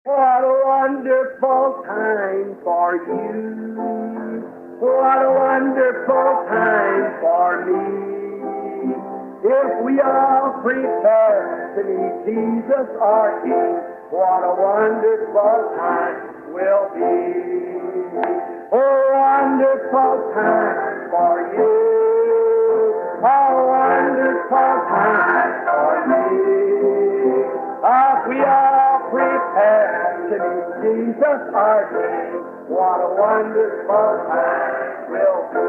What a wonderful time for you. What a wonderful time for me. If we all prepare to meet Jesus our King, what a wonderful time will be. A wonderful time for you. A wonderful time for me. If we all prepare to meet Jesus our King, what a wonderful time will be.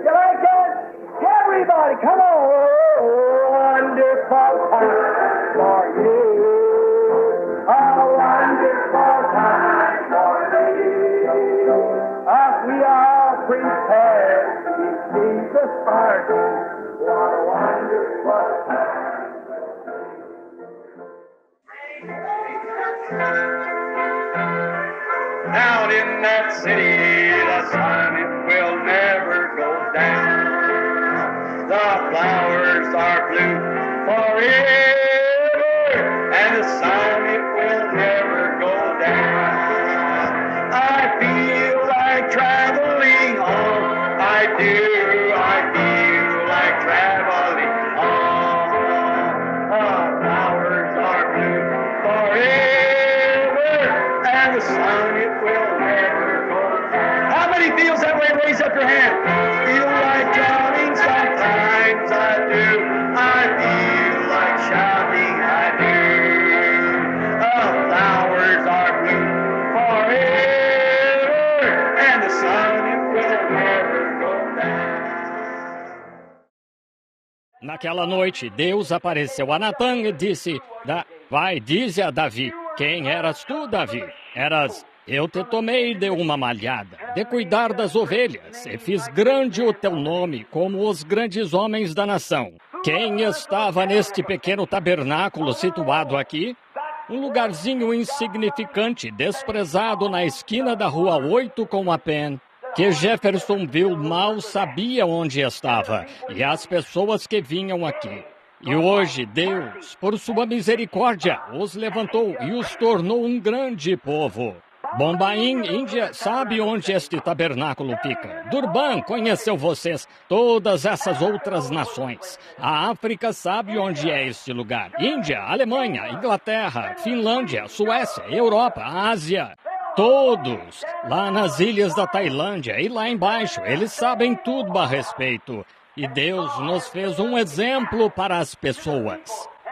You like it? Everybody, come on! Oh, wonderful time for you. A wonderful time for me. If we all prepare to meet Jesus our King, what a wonderful time. Down in that city, the sun it will never go down. The flowers are blue forever, and the sun it will never go down. I feel like traveling on. I do. I feel like traveling on. The flowers are blue forever, and the sun it will never go down. How many feels that way? Raise up your hand. Feel like drowning sometimes. I do. I feel like shouting. I do. The flowers are blue forever, and the sun it will never go down. Naquela noite, Deus apareceu a Natã e disse: Vai, dize a Davi, quem eras tu, Davi? Eras, eu te tomei de uma malhada, de cuidar das ovelhas, e fiz grande o teu nome, como os grandes homens da nação. Quem estava neste pequeno tabernáculo situado aqui? Um lugarzinho insignificante, desprezado na esquina da Rua 8 com a Penn, que Jeffersonville mal sabia onde estava, e as pessoas que vinham aqui. E hoje Deus, por sua misericórdia, os levantou e os tornou um grande povo. Bombaim, Índia, sabe onde este tabernáculo fica. Durban conheceu vocês, todas essas outras nações. A África sabe onde é este lugar. Índia, Alemanha, Inglaterra, Finlândia, Suécia, Europa, Ásia. Todos, lá nas ilhas da Tailândia e lá embaixo, eles sabem tudo a respeito. E Deus nos fez um exemplo para as pessoas.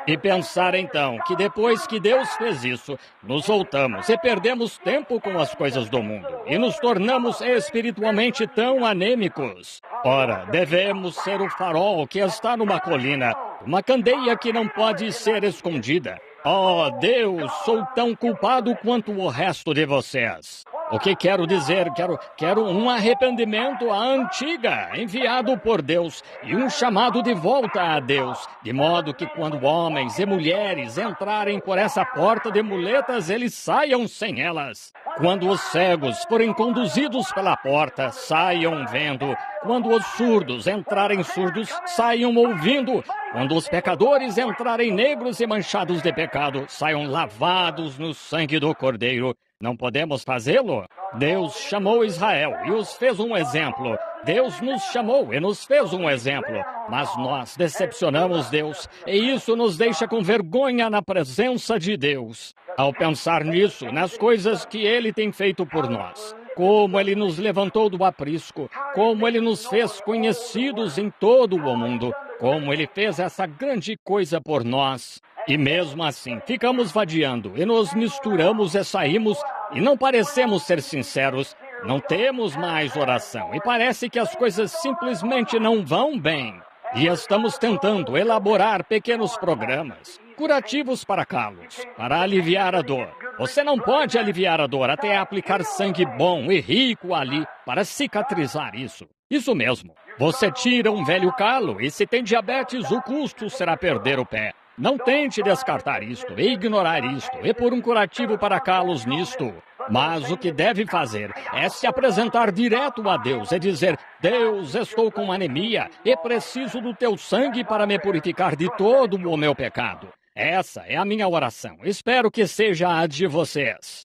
E pensar então que depois que Deus fez isso, nos voltamos e perdemos tempo com as coisas do mundo e nos tornamos espiritualmente tão anêmicos. Ora, devemos ser o farol que está numa colina, uma candeia que não pode ser escondida. Oh, Deus, sou tão culpado quanto o resto de vocês. O que quero dizer? Quero um arrependimento à antiga, enviado por Deus, e um chamado de volta a Deus, de modo que quando homens e mulheres entrarem por essa porta de muletas, eles saiam sem elas. Quando os cegos forem conduzidos pela porta, saiam vendo. Quando os surdos entrarem surdos, saiam ouvindo. Quando os pecadores entrarem negros e manchados de pecado, saiam lavados no sangue do Cordeiro. Não podemos fazê-lo? Deus chamou Israel e os fez um exemplo. Deus nos chamou e nos fez um exemplo. Mas nós decepcionamos Deus e isso nos deixa com vergonha na presença de Deus. Ao pensar nisso, nas coisas que Ele tem feito por nós, como Ele nos levantou do aprisco, como Ele nos fez conhecidos em todo o mundo, como Ele fez essa grande coisa por nós. E mesmo assim, ficamos vadiando e nos misturamos e saímos e não parecemos ser sinceros. Não temos mais oração e parece que as coisas simplesmente não vão bem. E estamos tentando elaborar pequenos programas curativos para calos, para aliviar a dor. Você não pode aliviar a dor até aplicar sangue bom e rico ali para cicatrizar isso. Isso mesmo. Você tira um velho calo e se tem diabetes, o custo será perder o pé. Não tente descartar isto e ignorar isto e pôr um curativo para calos nisto. Mas o que deve fazer é se apresentar direto a Deus e dizer: Deus, estou com anemia e preciso do teu sangue para me purificar de todo o meu pecado. Essa é a minha oração. Espero que seja a de vocês.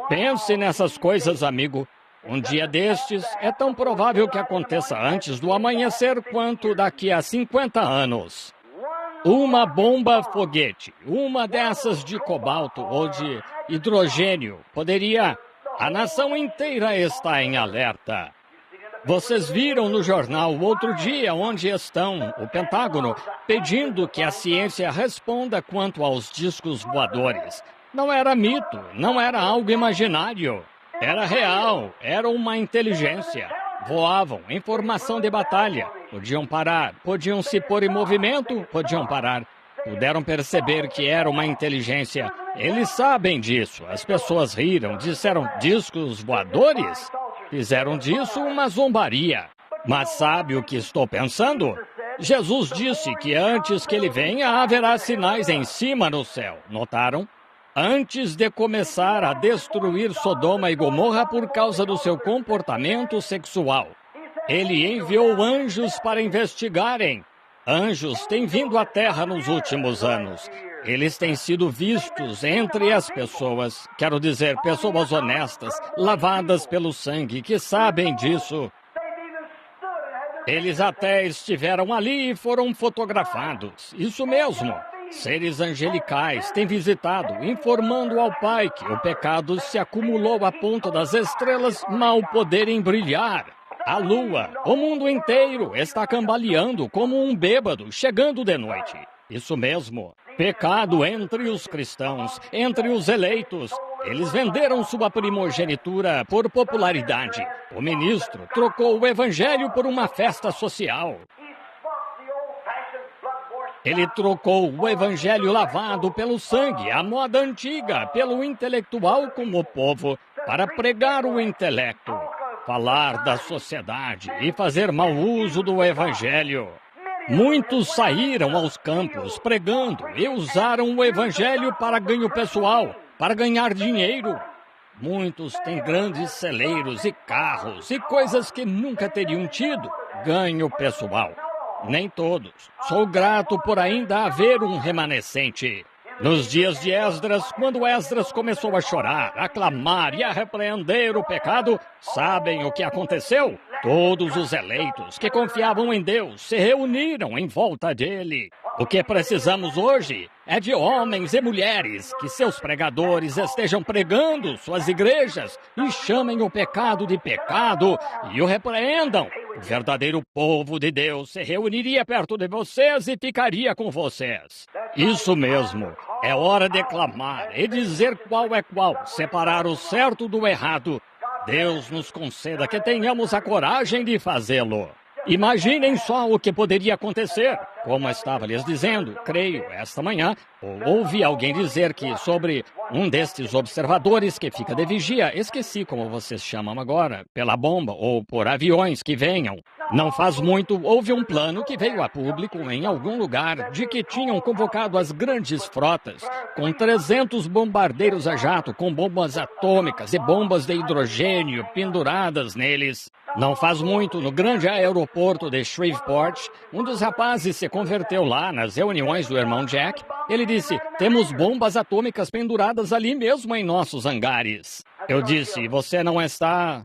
Pense nessas coisas, amigo. Um dia destes é tão provável que aconteça antes do amanhecer quanto daqui a 50 anos. Uma bomba foguete, uma dessas de cobalto ou de hidrogênio, poderia... A nação inteira está em alerta. Vocês viram no jornal outro dia onde estão o Pentágono pedindo que a ciência responda quanto aos discos voadores. Não era mito, não era algo imaginário. Era real, era uma inteligência. Voavam em formação de batalha. Podiam parar, podiam se pôr em movimento, podiam parar. Puderam perceber que era uma inteligência. Eles sabem disso. As pessoas riram, disseram discos voadores. Fizeram disso uma zombaria. Mas sabe o que estou pensando? Jesus disse que antes que ele venha haverá sinais em cima no céu. Notaram? Antes de começar a destruir Sodoma e Gomorra por causa do seu comportamento sexual. Ele enviou anjos para investigarem. Anjos têm vindo à Terra nos últimos anos. Eles têm sido vistos entre as pessoas, quero dizer, pessoas honestas, lavadas pelo sangue, que sabem disso. Eles até estiveram ali e foram fotografados. Isso mesmo. Seres angelicais têm visitado, informando ao Pai que o pecado se acumulou a ponto das estrelas mal poderem brilhar. A lua, o mundo inteiro está cambaleando como um bêbado chegando de noite. Isso mesmo. Pecado entre os cristãos, entre os eleitos. Eles venderam sua primogenitura por popularidade. O ministro trocou o evangelho por uma festa social. Ele trocou o evangelho lavado pelo sangue, a moda antiga, pelo intelectual como o povo, para pregar o intelecto, falar da sociedade e fazer mau uso do evangelho. Muitos saíram aos campos pregando e usaram o evangelho para ganho pessoal, para ganhar dinheiro. Muitos têm grandes celeiros e carros e coisas que nunca teriam tido ganho pessoal. Nem todos. Sou grato por ainda haver um remanescente. Nos dias de Esdras, quando Esdras começou a chorar, a clamar e a repreender o pecado, sabem o que aconteceu? Todos os eleitos que confiavam em Deus se reuniram em volta dele. O que precisamos hoje é de homens e mulheres que seus pregadores estejam pregando suas igrejas e chamem o pecado de pecado e o repreendam. O verdadeiro povo de Deus se reuniria perto de vocês e ficaria com vocês. Isso mesmo. É hora de clamar e dizer qual é qual, separar o certo do errado. Deus nos conceda que tenhamos a coragem de fazê-lo. Imaginem só o que poderia acontecer. Como estava lhes dizendo, creio, esta manhã, ouvi alguém dizer que sobre um destes observadores que fica de vigia, esqueci como vocês chamam agora, pela bomba ou por aviões que venham. Não faz muito, houve um plano que veio a público em algum lugar de que tinham convocado as grandes frotas com 300 bombardeiros a jato com bombas atômicas e bombas de hidrogênio penduradas neles. Não faz muito, no grande aeroporto de Shreveport, um dos rapazes se converteu lá nas reuniões do irmão Jack. Ele disse, temos bombas atômicas penduradas ali mesmo em nossos hangares. Eu disse, você não está...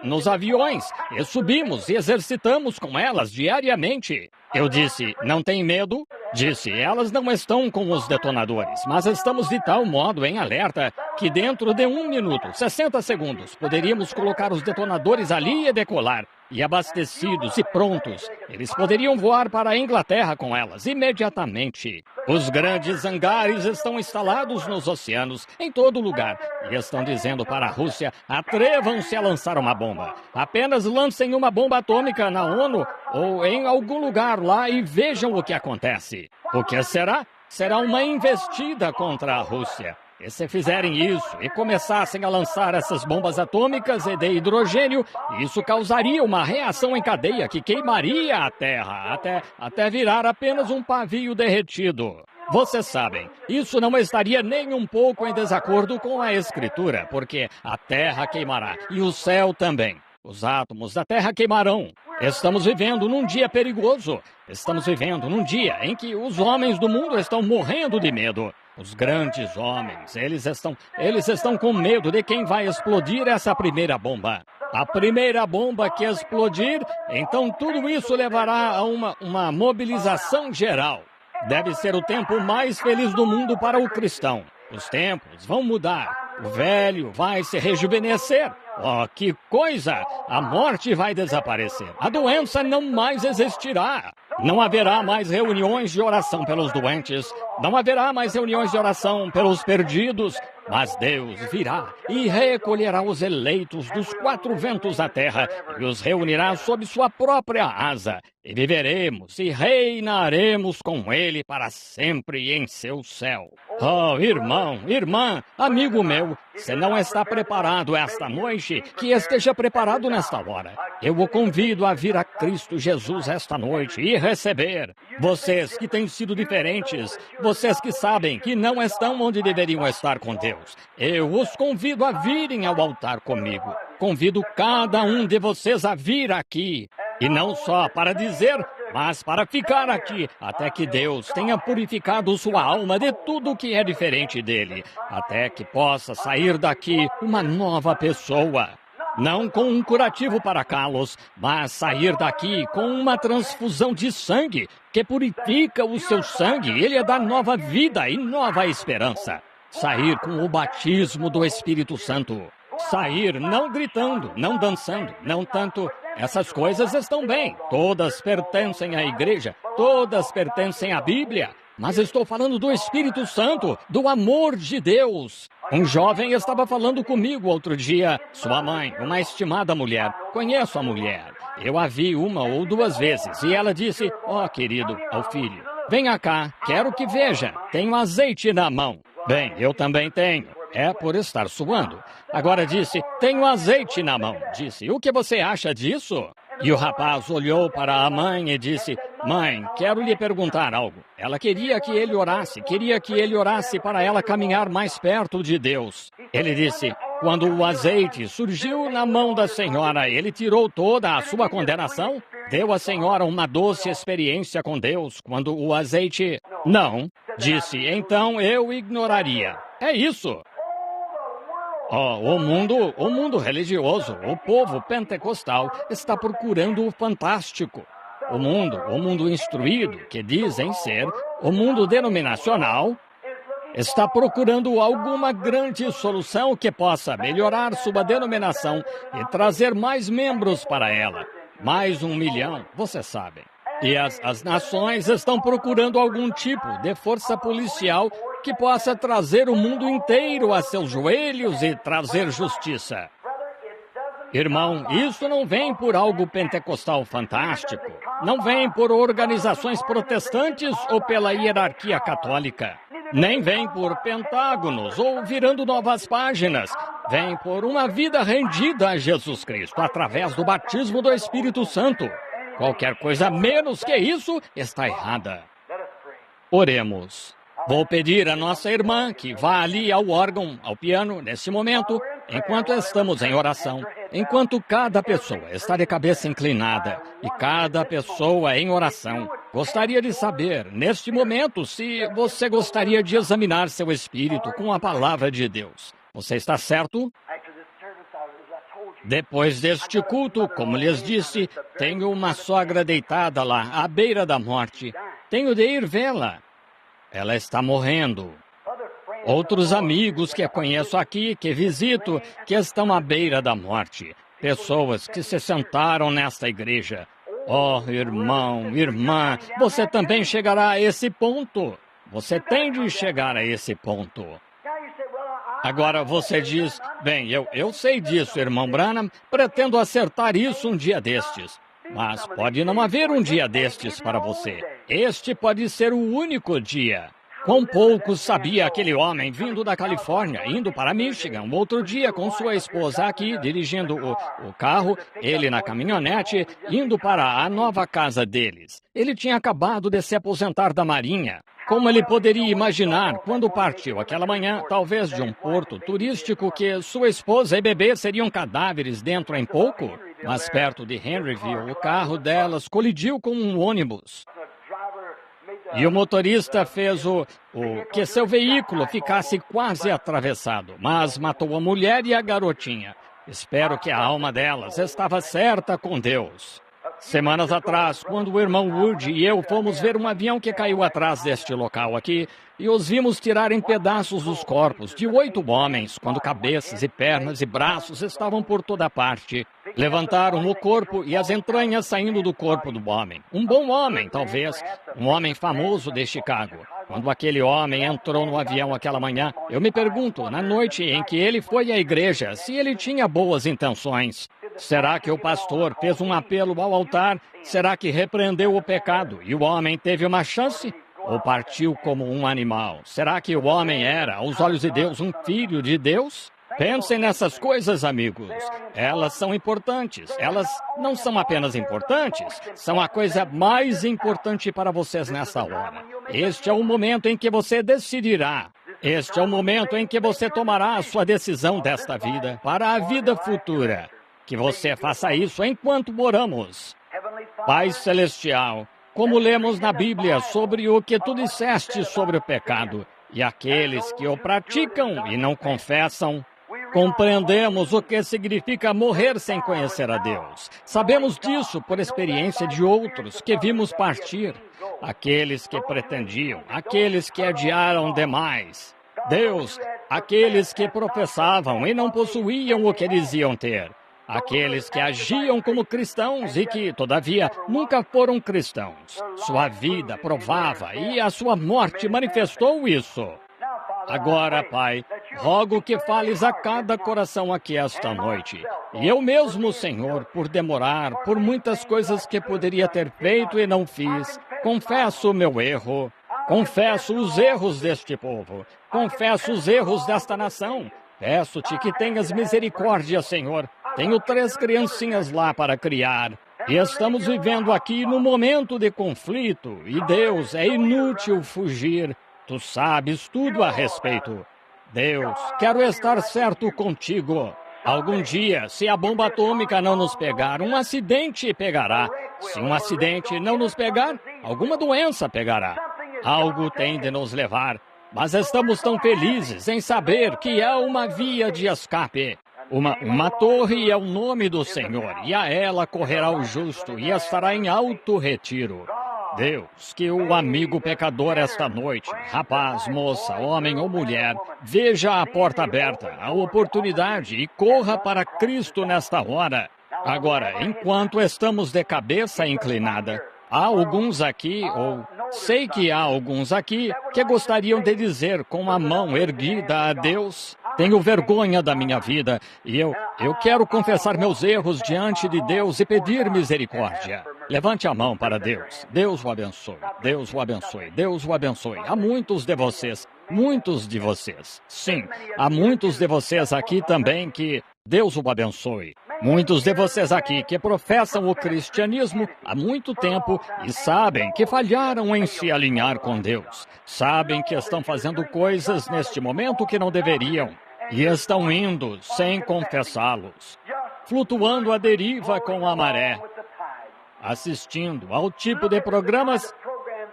nos aviões, e subimos e exercitamos com elas diariamente. Eu disse, não tem medo? Disse, elas não estão com os detonadores, mas estamos de tal modo em alerta que dentro de 1 minuto, 60 segundos, poderíamos colocar os detonadores ali e decolar. E abastecidos e prontos, eles poderiam voar para a Inglaterra com elas imediatamente. Os grandes hangares estão instalados nos oceanos, em todo lugar, e estão dizendo para a Rússia, atrevam-se a lançar uma bomba. Apenas lancem uma bomba atômica na ONU ou em algum lugar lá e vejam o que acontece. O que será? Será uma investida contra a Rússia. E se fizerem isso e começassem a lançar essas bombas atômicas e de hidrogênio, isso causaria uma reação em cadeia que queimaria a Terra, até virar apenas um pavio derretido. Vocês sabem, isso não estaria nem um pouco em desacordo com a Escritura, porque a Terra queimará e o céu também. os átomos da Terra queimarão. Estamos vivendo num dia perigoso. Estamos vivendo num dia em que os homens do mundo estão morrendo de medo. Os grandes homens, eles estão com medo de quem vai explodir essa primeira bomba. A primeira bomba que explodir, então tudo isso levará a uma mobilização geral. Deve ser o tempo mais feliz do mundo para o cristão. Os tempos vão mudar. O velho vai se rejuvenescer. Oh, que coisa! A morte vai desaparecer. A doença não mais existirá. Não haverá mais reuniões de oração pelos doentes. Não haverá mais reuniões de oração pelos perdidos. Mas Deus virá e recolherá os eleitos dos quatro ventos da terra e os reunirá sob sua própria asa. E viveremos e reinaremos com Ele para sempre em seu céu. Oh, irmão, irmã, amigo meu, se não está preparado esta noite, que esteja preparado nesta hora. Eu o convido a vir a Cristo Jesus esta noite e receber. Vocês que têm sido diferentes, vocês que sabem que não estão onde deveriam estar com Deus, eu os convido a virem ao altar comigo. Convido cada um de vocês a vir aqui. E não só para dizer, mas para ficar aqui, até que Deus tenha purificado sua alma de tudo que é diferente dele, até que possa sair daqui uma nova pessoa. Não com um curativo para calos, mas sair daqui com uma transfusão de sangue, que purifica o seu sangue, ele dá nova vida e nova esperança. Sair com o batismo do Espírito Santo. Sair não gritando, não dançando, não tanto. Essas coisas estão bem. Todas pertencem à igreja, todas pertencem à Bíblia. Mas estou falando do Espírito Santo, do amor de Deus. Um jovem estava falando comigo outro dia. Sua mãe, uma estimada mulher. Conheço a mulher. Eu a vi uma ou duas vezes. E ela disse, querido, ao filho, venha cá, quero que veja. Tenho azeite na mão. Bem, eu também tenho. É por estar suando. Agora disse, tenho azeite na mão. Disse, o que você acha disso? E o rapaz olhou para a mãe e disse, mãe, quero lhe perguntar algo. Ela queria que ele orasse para ela caminhar mais perto de Deus. Ele disse, quando o azeite surgiu na mão da senhora, ele tirou toda a sua condenação? Deu à senhora uma doce experiência com Deus quando o azeite... Não. Disse, então eu ignoraria. É isso. O mundo religioso, o povo pentecostal está procurando o fantástico. O mundo instruído, que dizem ser o mundo denominacional, está procurando alguma grande solução que possa melhorar sua denominação e trazer mais membros para ela. Mais 1 milhão, vocês sabem. E as nações estão procurando algum tipo de força policial que possa trazer o mundo inteiro a seus joelhos e trazer justiça. Irmão, isso não vem por algo pentecostal fantástico. Não vem por organizações protestantes ou pela hierarquia católica. Nem vem por pentágonos ou virando novas páginas. Vem por uma vida rendida a Jesus Cristo através do batismo do Espírito Santo. Qualquer coisa menos que isso está errada. Oremos. Vou pedir à nossa irmã que vá ali ao órgão, ao piano, nesse momento, enquanto estamos em oração, enquanto cada pessoa está de cabeça inclinada e cada pessoa em oração. Gostaria de saber, neste momento, se você gostaria de examinar seu espírito com a palavra de Deus. Você está certo? Depois deste culto, como lhes disse, tenho uma sogra deitada lá, à beira da morte. Tenho de ir vê-la. Ela está morrendo. Outros amigos que conheço aqui, que visito, que estão à beira da morte. Pessoas que se sentaram nesta igreja. Oh, irmão, irmã, você também chegará a esse ponto. Você tem de chegar a esse ponto. Agora você diz, bem, eu sei disso, irmão Branham, pretendo acertar isso um dia destes. Mas pode não haver um dia destes para você. Este pode ser o único dia. Quão pouco sabia aquele homem vindo da Califórnia, indo para Michigan, um outro dia com sua esposa aqui, dirigindo o carro, ele na caminhonete, indo para a nova casa deles. Ele tinha acabado de se aposentar da Marinha. Como ele poderia imaginar, quando partiu aquela manhã, talvez de um porto turístico, que sua esposa e bebê seriam cadáveres dentro em pouco? Mas perto de Henryville, o carro delas colidiu com um ônibus. E o motorista fez o que seu veículo ficasse quase atravessado, mas matou a mulher e a garotinha. Espero que a alma delas estava certa com Deus. Semanas atrás, quando o irmão Wood e eu fomos ver um avião que caiu atrás deste local aqui, e os vimos tirar em pedaços os corpos de 8 homens, quando cabeças e pernas e braços estavam por toda parte. Levantaram o corpo e as entranhas saindo do corpo do homem. Um bom homem, talvez. Um homem famoso de Chicago. Quando aquele homem entrou no avião aquela manhã, eu me pergunto, na noite em que ele foi à igreja, se ele tinha boas intenções. Será que o pastor fez um apelo ao altar? Será que repreendeu o pecado e o homem teve uma chance? Ou partiu como um animal? Será que o homem era, aos olhos de Deus, um filho de Deus? Pensem nessas coisas, amigos. Elas são importantes. Elas não são apenas importantes, são a coisa mais importante para vocês nessa hora. Este é o momento em que você decidirá. Este é o momento em que você tomará a sua decisão desta vida para a vida futura. Que você faça isso enquanto oramos. Pai Celestial, como lemos na Bíblia sobre o que tu disseste sobre o pecado, e aqueles que o praticam e não confessam, compreendemos o que significa morrer sem conhecer a Deus. Sabemos disso por experiência de outros que vimos partir, aqueles que pretendiam, aqueles que adiaram demais. Deus, aqueles que professavam e não possuíam o que diziam ter. Aqueles que agiam como cristãos e que, todavia, nunca foram cristãos. Sua vida provava e a sua morte manifestou isso. Agora, Pai, rogo que fales a cada coração aqui esta noite. E eu mesmo, Senhor, por demorar, por muitas coisas que poderia ter feito e não fiz, confesso o meu erro. Confesso os erros deste povo. Confesso os erros desta nação. Peço-te que tenhas misericórdia, Senhor. Tenho 3 criancinhas lá para criar. E estamos vivendo aqui num momento de conflito. E Deus, é inútil fugir. Tu sabes tudo a respeito. Deus, quero estar certo contigo. Algum dia, se a bomba atômica não nos pegar, um acidente pegará. Se um acidente não nos pegar, alguma doença pegará. Algo tem de nos levar. Mas estamos tão felizes em saber que há uma via de escape. Uma torre é o nome do Senhor, e a ela correrá o justo e estará em alto retiro. Deus, que o amigo pecador esta noite, rapaz, moça, homem ou mulher, veja a porta aberta, a oportunidade e corra para Cristo nesta hora. Agora, enquanto estamos de cabeça inclinada, há alguns aqui, ou sei que há alguns aqui, que gostariam de dizer com a mão erguida a Deus: tenho vergonha da minha vida e eu quero confessar meus erros diante de Deus e pedir misericórdia. Levante a mão para Deus. Deus o abençoe. Deus o abençoe. Deus o abençoe. Há muitos de vocês. Muitos de vocês. Sim, há muitos de vocês aqui também que Deus o abençoe. Muitos de vocês aqui que professam o cristianismo há muito tempo e sabem que falharam em se alinhar com Deus. Sabem que estão fazendo coisas neste momento que não deveriam. E estão indo sem confessá-los. Flutuando à deriva com a maré. Assistindo ao tipo de programas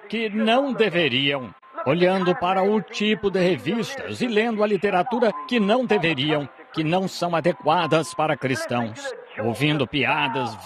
que não deveriam. Olhando para o tipo de revistas e lendo a literatura que não deveriam, que não são adequadas para cristãos. Ouvindo piadas,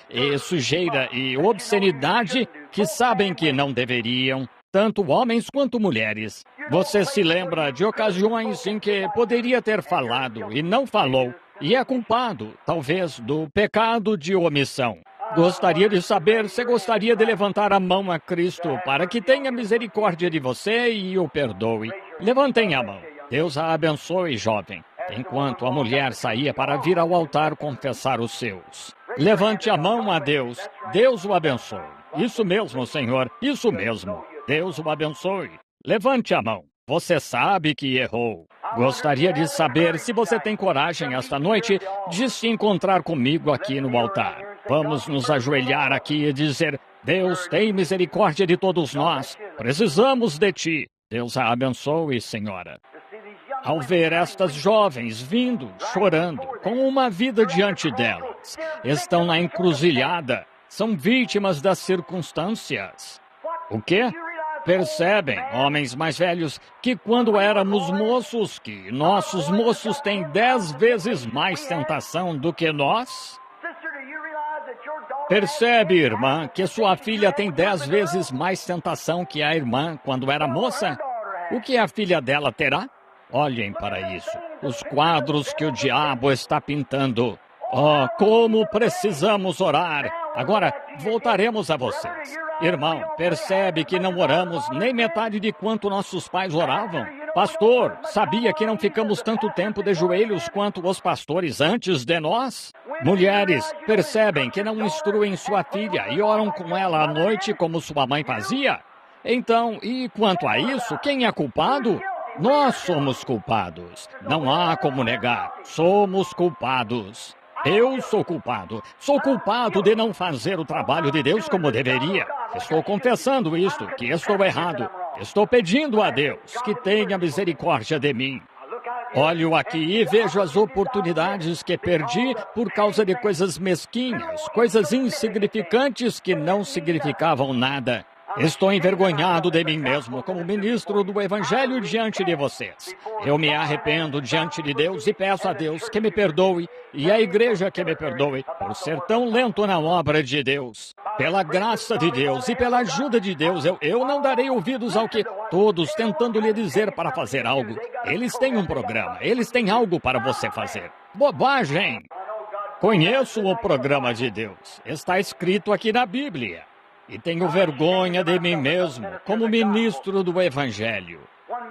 e sujeira e obscenidade que sabem que não deveriam, tanto homens quanto mulheres. Você se lembra de ocasiões em que poderia ter falado e não falou, e é culpado, talvez, do pecado de omissão. Gostaria de saber se gostaria de levantar a mão a Cristo para que tenha misericórdia de você e o perdoe. Levantem a mão. Deus a abençoe, jovem. Enquanto a mulher saía para vir ao altar confessar os seus. Levante a mão a Deus. Deus o abençoe. Isso mesmo, Senhor. Isso mesmo. Deus o abençoe. Levante a mão. Você sabe que errou. Gostaria de saber se você tem coragem esta noite de se encontrar comigo aqui no altar. Vamos nos ajoelhar aqui e dizer: Deus, tem misericórdia de todos nós. Precisamos de Ti. Deus a abençoe, Senhora. Ao ver estas jovens vindo, chorando, com uma vida diante dela, jovens estão na encruzilhada, são vítimas das circunstâncias. O quê? Percebem, homens mais velhos, que quando éramos moços, que nossos moços têm 10 vezes mais tentação do que nós? Percebe, irmã, que sua filha tem 10 vezes mais tentação que a irmã quando era moça? O que a filha dela terá? Olhem para isso, os quadros que o diabo está pintando. Oh, como precisamos orar! Agora, voltaremos a vocês. Irmão, percebe que não oramos nem metade de quanto nossos pais oravam? Pastor, sabia que não ficamos tanto tempo de joelhos quanto os pastores antes de nós? Mulheres, percebem que não instruem sua filha e oram com ela à noite como sua mãe fazia? Então, e quanto a isso, quem é culpado? Nós somos culpados. Não há como negar. Somos culpados. Eu sou culpado. Sou culpado de não fazer o trabalho de Deus como deveria. Estou confessando isto, que estou errado. Estou pedindo a Deus que tenha misericórdia de mim. Olho aqui e vejo as oportunidades que perdi por causa de coisas mesquinhas, coisas insignificantes que não significavam nada. Estou envergonhado de mim mesmo como ministro do Evangelho diante de vocês. Eu me arrependo diante de Deus e peço a Deus que me perdoe e a igreja que me perdoe por ser tão lento na obra de Deus. Pela graça de Deus e pela ajuda de Deus, eu não darei ouvidos ao que todos tentando lhe dizer para fazer algo. Eles têm um programa, eles têm algo para você fazer. Bobagem! Conheço o programa de Deus. Está escrito aqui na Bíblia. E tenho vergonha de mim mesmo, como ministro do Evangelho.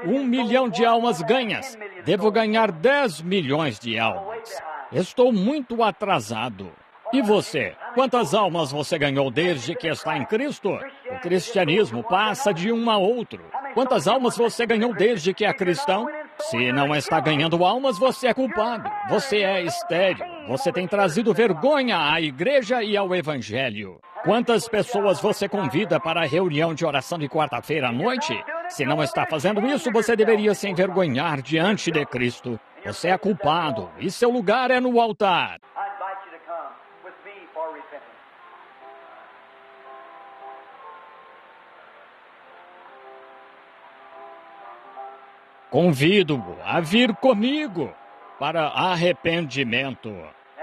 1 milhão de almas ganhas. Devo ganhar 10 milhões de almas. Estou muito atrasado. E você? Quantas almas você ganhou desde que está em Cristo? O cristianismo passa de um a outro. Quantas almas você ganhou desde que é cristão? Se não está ganhando almas, você é culpado. Você é estéril. Você tem trazido vergonha à igreja e ao Evangelho. Quantas pessoas você convida para a reunião de oração de quarta-feira à noite? Se não está fazendo isso, você deveria se envergonhar diante de Cristo. Você é culpado e seu lugar é no altar. Convido-o a vir comigo para arrependimento.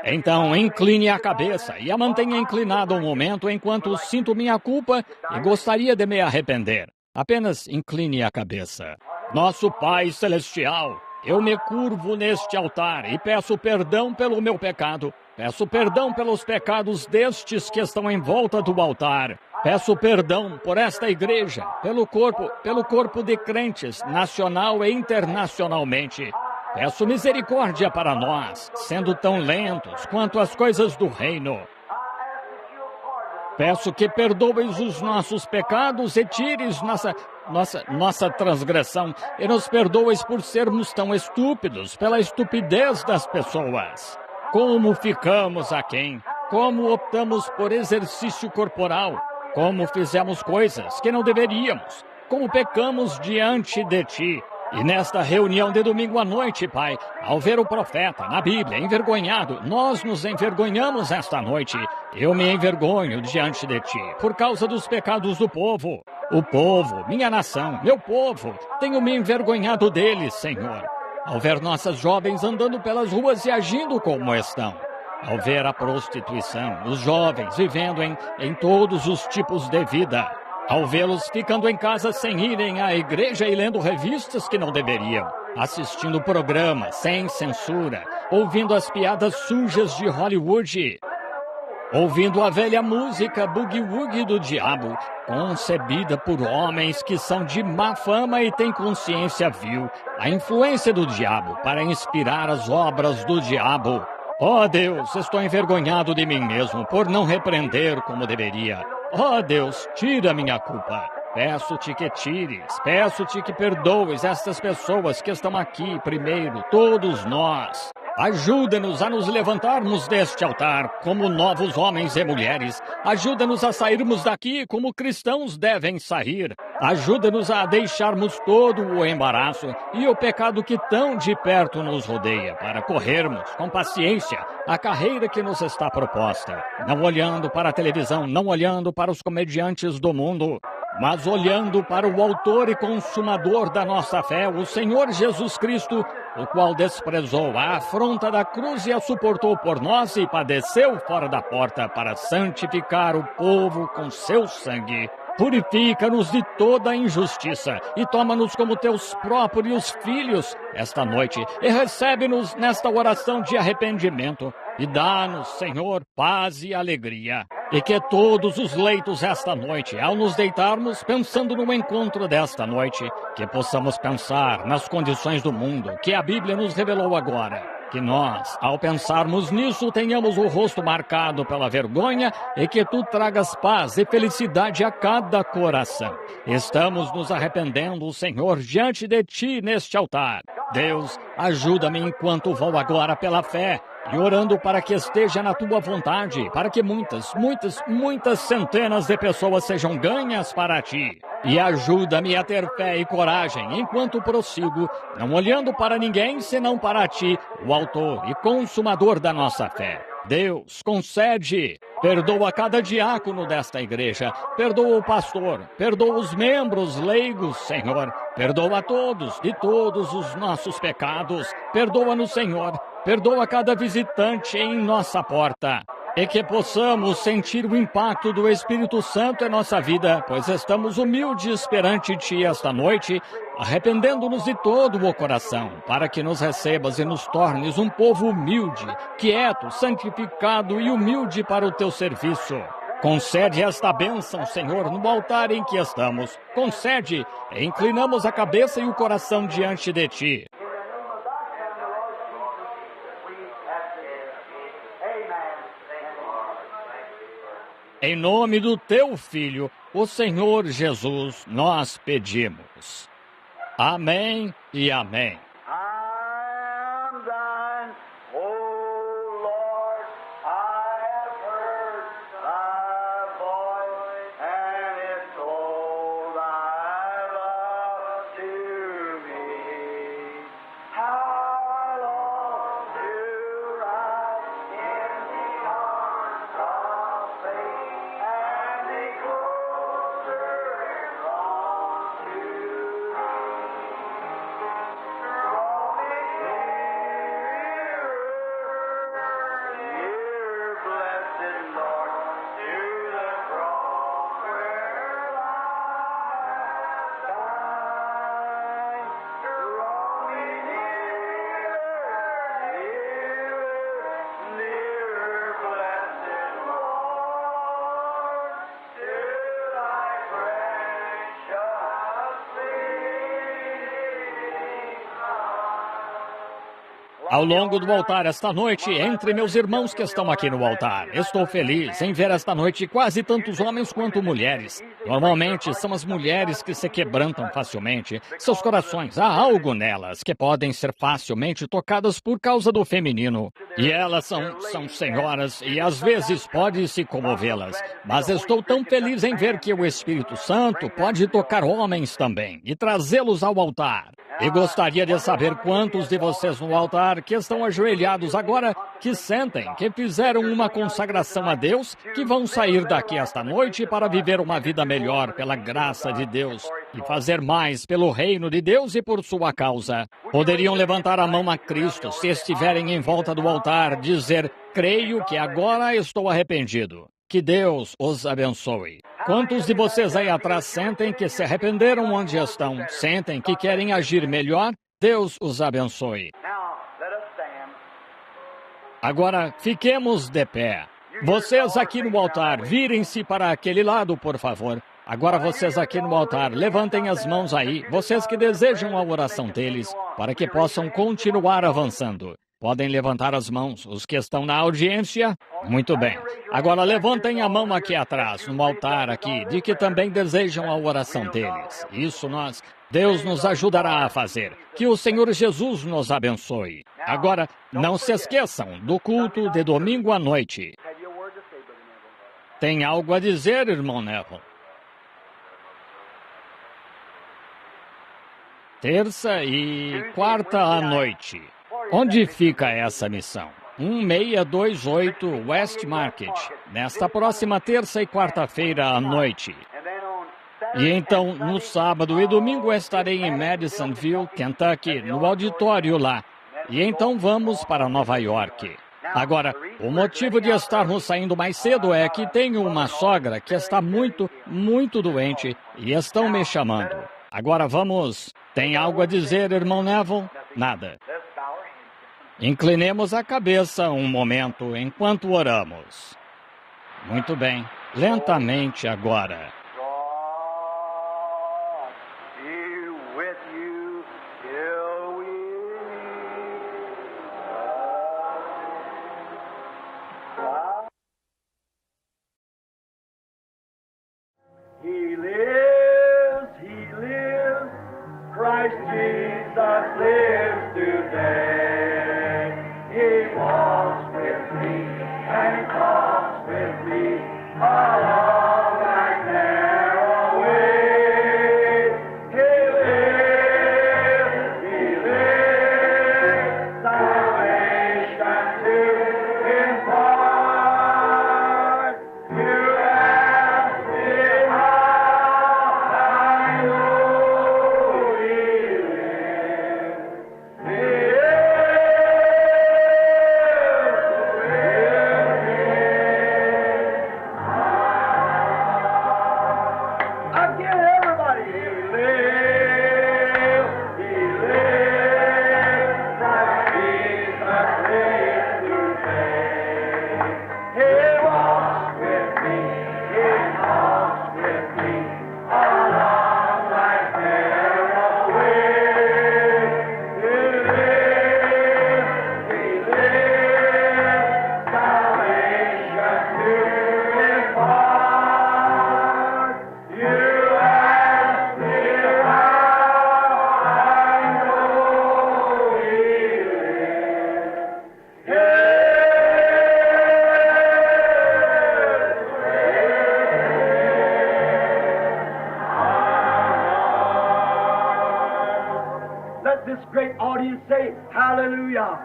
Então, incline a cabeça e a mantenha inclinada um momento enquanto sinto minha culpa e gostaria de me arrepender. Apenas incline a cabeça. Nosso Pai Celestial, eu me curvo neste altar e peço perdão pelo meu pecado. Peço perdão pelos pecados destes que estão em volta do altar. Peço perdão por esta igreja, pelo corpo de crentes, nacional e internacionalmente. Peço misericórdia para nós, sendo tão lentos quanto as coisas do reino. Peço que perdoes os nossos pecados e tires nossa transgressão e nos perdoes por sermos tão estúpidos, pela estupidez das pessoas. Como ficamos aquém? Como optamos por exercício corporal? Como fizemos coisas que não deveríamos? Como pecamos diante de Ti? E nesta reunião de domingo à noite, Pai, ao ver o profeta na Bíblia envergonhado, nós nos envergonhamos esta noite. Eu me envergonho diante de Ti, por causa dos pecados do povo. O povo, minha nação, meu povo, tenho me envergonhado deles, Senhor. Ao ver nossas jovens andando pelas ruas e agindo como estão. Ao ver a prostituição, os jovens vivendo em todos os tipos de vida. Ao vê-los ficando em casa sem irem à igreja e lendo revistas que não deveriam, assistindo programas sem censura, ouvindo as piadas sujas de Hollywood, ouvindo a velha música boogie-woogie do diabo, concebida por homens que são de má fama e têm consciência vil, a influência do diabo para inspirar as obras do diabo. Oh Deus, estou envergonhado de mim mesmo por não repreender como deveria. Oh Deus, tira minha culpa. Peço-te que tires, peço-te que perdoes estas pessoas que estão aqui primeiro, todos nós. Ajuda-nos a nos levantarmos deste altar como novos homens e mulheres. Ajuda-nos a sairmos daqui como cristãos devem sair. Ajuda-nos a deixarmos todo o embaraço e o pecado que tão de perto nos rodeia, para corrermos com paciência a carreira que nos está proposta, não olhando para a televisão, não olhando para os comediantes do mundo, mas olhando para o autor e consumador da nossa fé, o Senhor Jesus Cristo, o qual desprezou a afronta da cruz e a suportou por nós e padeceu fora da porta para santificar o povo com seu sangue. Purifica-nos de toda a injustiça e toma-nos como teus próprios filhos esta noite e recebe-nos nesta oração de arrependimento e dá-nos, Senhor, paz e alegria. E que todos os leitos esta noite, ao nos deitarmos pensando no encontro desta noite, que possamos pensar nas condições do mundo que a Bíblia nos revelou agora. Que nós, ao pensarmos nisso, tenhamos o rosto marcado pela vergonha e que tu tragas paz e felicidade a cada coração. Estamos nos arrependendo, Senhor, diante de ti neste altar. Deus, ajuda-me enquanto vou agora pela fé e orando para que esteja na tua vontade, para que muitas centenas de pessoas sejam ganhas para ti. E ajuda-me a ter fé e coragem enquanto prossigo, não olhando para ninguém senão para ti, o autor e consumador da nossa fé. Deus, concede, perdoa cada diácono desta igreja, perdoa o pastor, perdoa os membros leigos, Senhor, perdoa a todos de todos os nossos pecados, perdoa-nos, Senhor, perdoa cada visitante em nossa porta. E que possamos sentir o impacto do Espírito Santo em nossa vida, pois estamos humildes perante Ti esta noite, arrependendo-nos de todo o coração, para que nos recebas e nos tornes um povo humilde, quieto, santificado e humilde para o Teu serviço. Concede esta bênção, Senhor, no altar em que estamos. Concede, e inclinamos a cabeça e o coração diante de Ti. Em nome do Teu Filho, o Senhor Jesus, nós pedimos. Amém e amém. I'm thine, O Lord, I have heard thy voice, and it told thy love to me. How long to rise in the arms of faith, and be closer and drawn to thee. Draw me nearer, near, blessed Lord, to the cross where thou died. Draw me nearer, nearer, blessed Lord, to thy precious bleeding blood. Ao longo do altar esta noite, entre meus irmãos que estão aqui no altar, estou feliz em ver esta noite quase tantos homens quanto mulheres. Normalmente são as mulheres que se quebrantam facilmente. Seus corações, há algo nelas que podem ser facilmente tocadas por causa do feminino. E elas são senhoras e às vezes pode se comovê-las. Mas estou tão feliz em ver que o Espírito Santo pode tocar homens também e trazê-los ao altar. E gostaria de saber quantos de vocês no altar que estão ajoelhados agora, que sentem que fizeram uma consagração a Deus, que vão sair daqui esta noite para viver uma vida melhor pela graça de Deus e fazer mais pelo reino de Deus e por sua causa. Poderiam levantar a mão a Cristo se estiverem em volta do altar, dizer: creio que agora estou arrependido. Que Deus os abençoe. Quantos de vocês aí atrás sentem que se arrependeram onde estão? Sentem que querem agir melhor? Deus os abençoe. Now, let us stand. Agora, fiquemos de pé. Vocês aqui no altar, virem-se para aquele lado, por favor. Agora vocês aqui no altar, levantem as mãos aí, vocês que desejam a oração deles, para que possam continuar avançando. Podem levantar as mãos. Os que estão na audiência, muito bem. Agora levantem a mão aqui atrás, no altar aqui, de que também desejam a oração deles. Isso Deus nos ajudará a fazer. Que o Senhor Jesus nos abençoe. Agora, não se esqueçam do culto de domingo à noite. Have you a word to say, Brother Neville? Tem algo a dizer, irmão Neville? Terça e quarta à noite. Onde fica essa missão? 1628 West Market, nesta próxima terça e quarta-feira à noite. And then on E então, no sábado e domingo, estarei em Madisonville, Kentucky, no auditório lá. E então vamos para Nova York. Agora, o motivo de estarmos saindo mais cedo é que tenho uma sogra que está muito, muito doente e estão me chamando. Agora vamos. Tem algo a dizer, irmão Neville? Nada. let's bow our heads. Inclinemos a cabeça um momento enquanto oramos. Muito bem. Lentamente agora. God be with you till we He lives, Christ Jesus lives today. He walks with me and he talks with me along that narrow way. He lives, salvation to impart. You ask me how I know He lives. He Again, everybody. He lives, Christ Jesus lives today. He walks with me, he talks with me, along that narrow way. He lives, salvation to impart. You ask me how I know He lives. Let this great audience say, Hallelujah.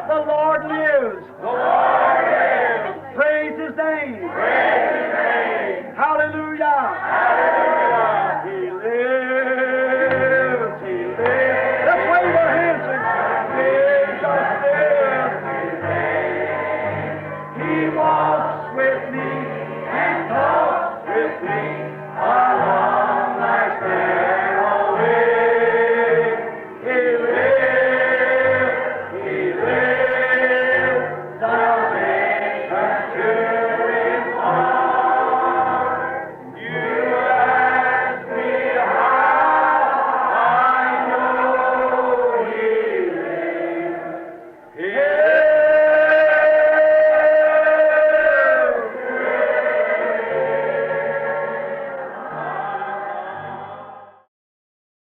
The Lord lives.